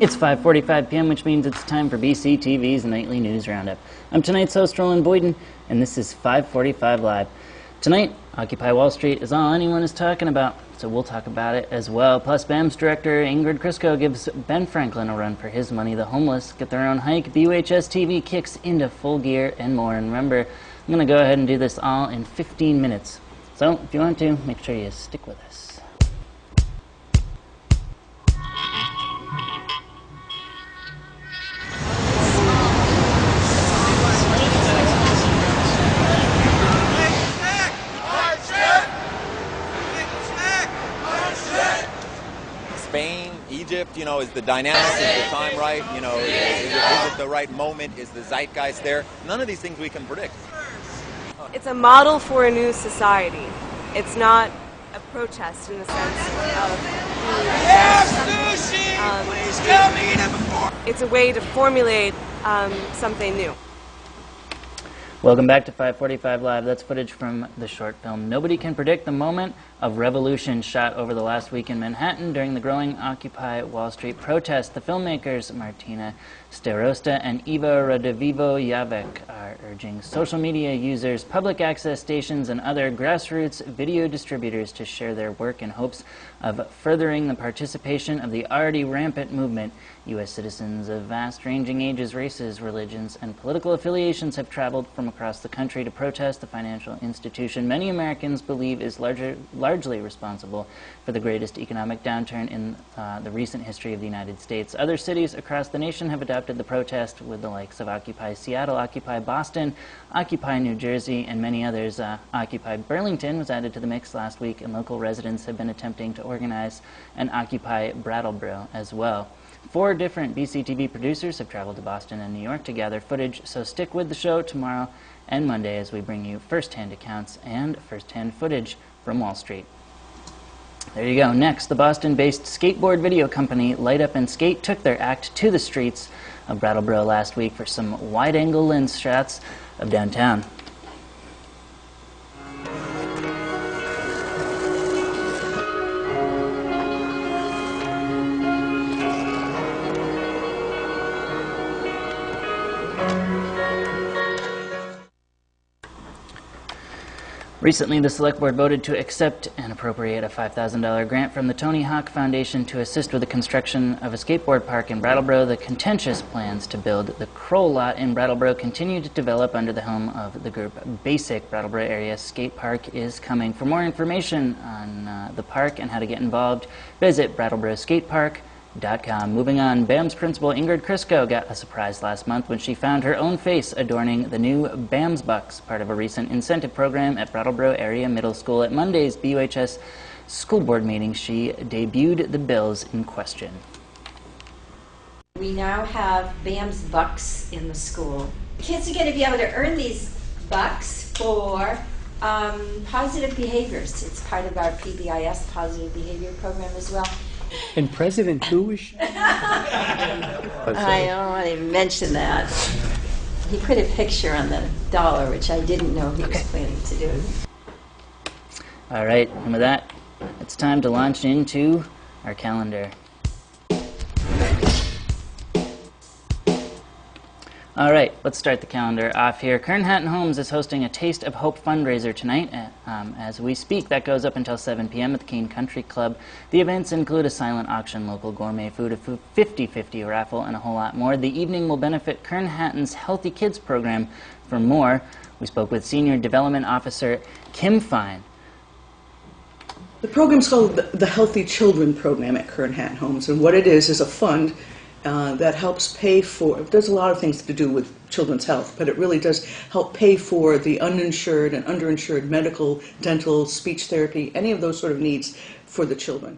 It's 5:45 p.m., which means it's time for BC TV's Nightly News Roundup. I'm tonight's host, Roland Boyden, and this is 5:45 Live. Tonight, Occupy Wall Street is all anyone is talking about, so we'll talk about it as well. Plus, BAM's director Ingrid Crisco gives Ben Franklin a run for his money. The homeless get their own hike. BUHS TV kicks into full gear, and more. And remember, I'm going to go ahead and do this all in 15 minutes. So, if you want to, make sure you stick with us. Spain, Egypt, is the dynamic, is the time right, is it the right moment, is the zeitgeist there? None of these things we can predict. It's a model for a new society. It's not a protest in the sense of it's a way to formulate something new. Welcome back to 5:45 Live. That's footage from the short film Nobody Can Predict the Moment of Revolution, shot over the last week in Manhattan during the growing Occupy Wall Street protest. The filmmakers Martina Starosta and Eva Radovivo-Javek are urging social media users, public access stations, and other grassroots video distributors to share their work in hopes of furthering the participation of the already rampant movement. U.S. citizens of vast-ranging ages, races, religions, and political affiliations have traveled from across the country to protest the financial institution many Americans believe is largely responsible for the greatest economic downturn in the recent history of the United States. Other cities across the nation have adopted the protest, with the likes of Occupy Seattle, Occupy Boston, Occupy New Jersey, and many others. Occupy Burlington was added to the mix last week, and local residents have been attempting to organize an Occupy Brattleboro as well. 4 different BCTV producers have traveled to Boston and New York to gather footage, so stick with the show tomorrow and Monday as we bring you first-hand accounts and first-hand footage from Wall Street. There you go. Next, the Boston-based skateboard video company Light Up and Skate took their act to the streets of Brattleboro last week for some wide-angle lens shots of downtown. Recently, the Select Board voted to accept and appropriate a $5,000 grant from the Tony Hawk Foundation to assist with the construction of a skateboard park in Brattleboro. The contentious plans to build the Kroll lot in Brattleboro continue to develop under the helm of the group Basic. Brattleboro Area Skate Park is coming. For more information on the park and how to get involved, visit BrattleboroSkatePark.com. Moving on, BAM's principal Ingrid Crisco got a surprise last month when she found her own face adorning the new VMAS Bucks, part of a recent incentive program at Brattleboro Area Middle School. At Monday's BUHS school board meeting, she debuted the bills in question. We now have VMAS Bucks in the school. Kids are going to be able to earn these bucks for positive behaviors. It's part of our PBIS, Positive Behavior Program as well. And President Bush? I don't want to mention that. He put a picture on the dollar, which I didn't know he was planning to do. All right, and with that, it's time to launch into our calendar. All right, let's start the calendar off here. Kern-Hatton Homes is hosting a Taste of Hope fundraiser tonight as we speak. That goes up until 7 p.m. at the Keene Country Club. The events include a silent auction, local gourmet food, a 50-50 raffle, and a whole lot more. The evening will benefit Kern-Hatton's Healthy Kids program. For more, we spoke with Senior Development Officer Kim Fine. The program's called the Healthy Children Program at Kern-Hatton Homes, and what it is a fund that helps pay for, there's a lot of things to do with children's health, but it really does help pay for the uninsured and underinsured medical, dental, speech therapy, any of those sort of needs for the children.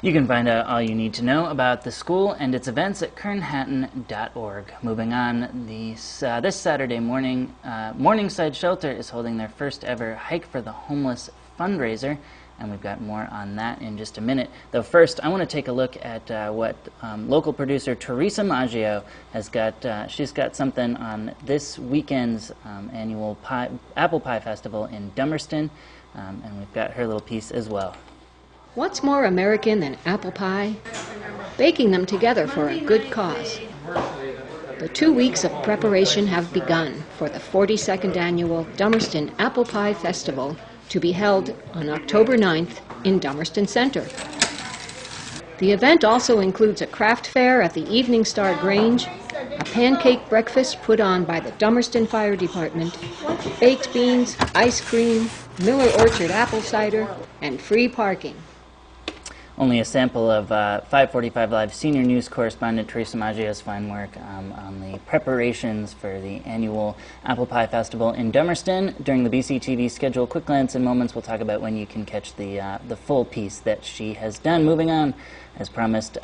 You can find out all you need to know about the school and its events at kernhatton.org. Moving on, this Saturday morning, Morningside Shelter is holding their first ever Hike for the Homeless fundraiser, and we've got more on that in just a minute. Though first, I want to take a look at what local producer Teresa Maggio has got. She's got something on this weekend's annual Apple Pie Festival in Dummerston, and we've got her little piece as well. What's more American than apple pie? Baking them together for a good cause. The 2 weeks of preparation have begun for the 42nd annual Dummerston Apple Pie Festival, to be held on October 9th in Dummerston Center. The event also includes a craft fair at the Evening Star Grange, a pancake breakfast put on by the Dummerston Fire Department, baked beans, ice cream, Miller Orchard apple cider, and free parking. Only a sample of 545 Live senior news correspondent Teresa Maggio's fine work on the preparations for the annual Apple Pie Festival in Dummerston. During the BCTV schedule quick glance in moments, we'll talk about when you can catch the full piece that she has done. Moving on, as promised,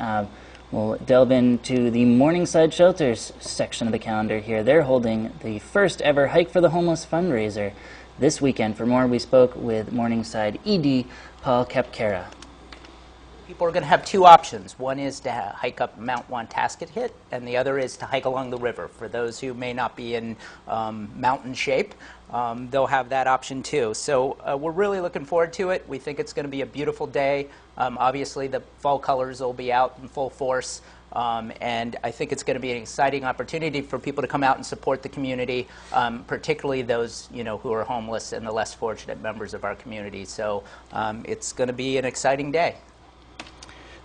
we'll delve into the Morningside Shelters section of the calendar here. They're holding the first ever Hike for the Homeless fundraiser this weekend. For more, we spoke with Morningside ED Paul Kepkara. People are going to have two options. One is to hike up Mount Wantasket, and the other is to hike along the river. For those who may not be in mountain shape, they'll have that option too. So we're really looking forward to it. We think it's going to be a beautiful day. Obviously, the fall colors will be out in full force. And I think it's going to be an exciting opportunity for people to come out and support the community, particularly those who are homeless and the less fortunate members of our community. So it's going to be an exciting day.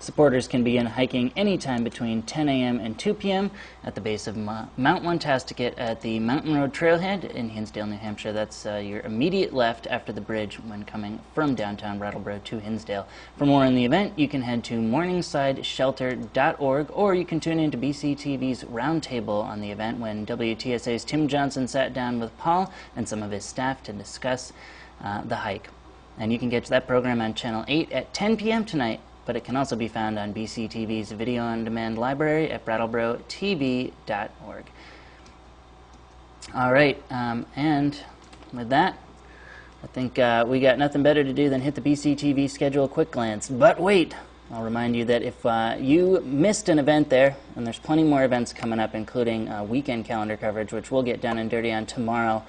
Supporters can begin hiking anytime between 10 a.m. and 2 p.m. at the base of Mount Wantasket at the Mountain Road Trailhead in Hinsdale, New Hampshire. That's your immediate left after the bridge when coming from downtown Brattleboro to Hinsdale. For more on the event, you can head to morningsideshelter.org, or you can tune into BCTV's Roundtable on the event when WTSA's Tim Johnson sat down with Paul and some of his staff to discuss the hike. And you can get to that program on Channel 8 at 10 p.m. tonight. But it can also be found on BCTV's video-on-demand library at BrattleboroTV.org. All right, and with that, I think we got nothing better to do than hit the BCTV schedule quick glance. But wait, I'll remind you that if you missed an event there, and there's plenty more events coming up, including weekend calendar coverage, which we'll get down and dirty on tomorrow,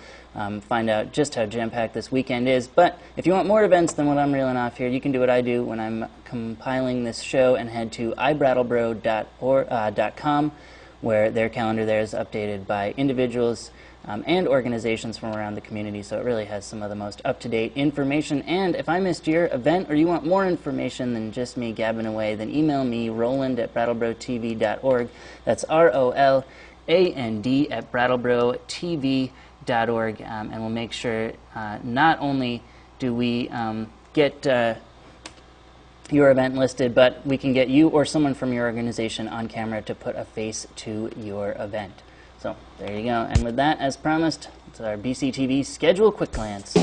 find out just how jam-packed this weekend is. But if you want more events than what I'm reeling off here, you can do what I do when I'm compiling this show and head to ibrattleboro.com, where their calendar there is updated by individuals and organizations from around the community, so it really has some of the most up-to-date information. And if I missed your event or you want more information than just me gabbing away, then email me, roland@brattleboro.tv.org. That's ROLAND at brattleboro.tv.org, and we'll make sure not only do we get your event listed, but we can get you or someone from your organization on camera to put a face to your event. So there you go. And with that, as promised, it's our BCTV schedule quick glance.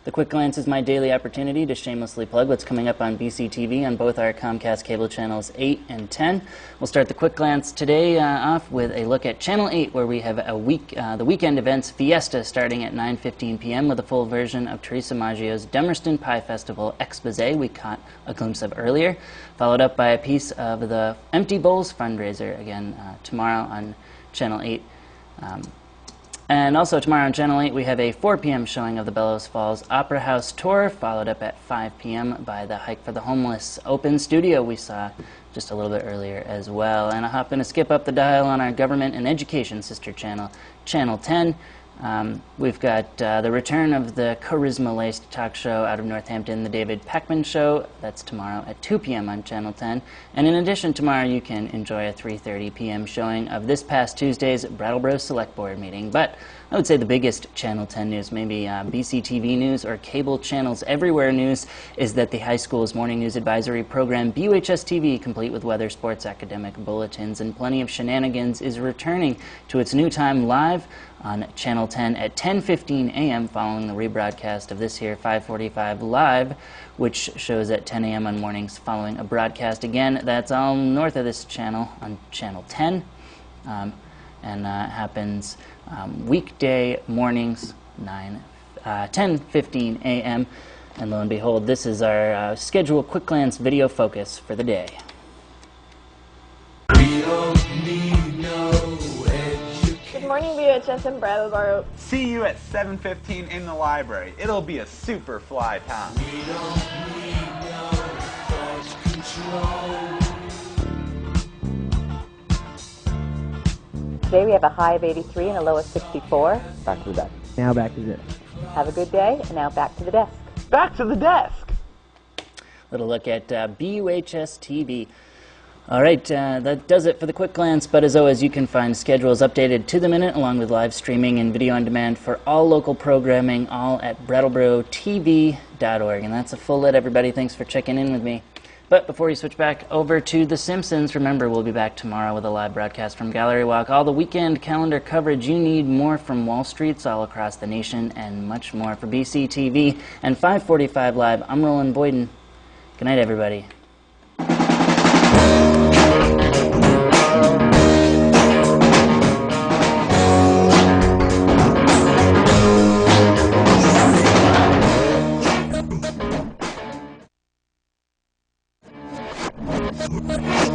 The quick glance is my daily opportunity to shamelessly plug what's coming up on BCTV on both our Comcast cable channels 8 and 10. We'll start the quick glance today off with a look at Channel 8, where we have the weekend events Fiesta starting at 9:15 p.m. with a full version of Teresa Maggio's Dummerston Pie Festival Exposé we caught a glimpse of earlier, followed up by a piece of the Empty Bowls fundraiser, again tomorrow on Channel 8. And also tomorrow on Channel 8 we have a 4 p.m. showing of the Bellows Falls Opera House Tour, followed up at 5 p.m. by the Hike for the Homeless Open Studio we saw just a little bit earlier as well. And I'll hop in to skip up the dial on our Government and Education sister channel, Channel 10. We've got the return of the charisma-laced talk show out of Northampton, The David Packman Show. That's tomorrow at 2 p.m. on Channel 10. And in addition, tomorrow you can enjoy a 3:30 p.m. showing of this past Tuesday's Brattleboro Select Board meeting. But I would say the biggest Channel 10 news, maybe BCTV news or cable channels everywhere news, is that the high school's morning news advisory program, BUHS TV, complete with weather, sports, academic bulletins, and plenty of shenanigans, is returning to its new time live on Channel 10 at 10:15 a.m. following the rebroadcast of this here 545 Live, which shows at 10 a.m. on mornings following a broadcast. Again, that's all north of this channel on Channel 10, and happens weekday mornings 10:15 a.m. And lo and behold, this is our schedule quick glance video focus for the day. We don't need no Good Morning VHS in Brattleboro. See you at 7:15 in the library. It'll be a super fly time. Today we have a high of 83 and a low of 64. Back to the desk. Now back to the desk. Have a good day, and now back to the desk. Back to the desk! Little look at BUHS TV. All right, that does it for the quick glance, but as always, you can find schedules updated to the minute along with live streaming and video on demand for all local programming, all at BrattleboroTV.org. And that's a full lit, everybody. Thanks for checking in with me. But before we switch back over to The Simpsons, remember, we'll be back tomorrow with a live broadcast from Gallery Walk. All the weekend calendar coverage you need, more from Wall Streets all across the nation, and much more for BCTV and 545 Live. I'm Roland Boyden. Good night, everybody. What?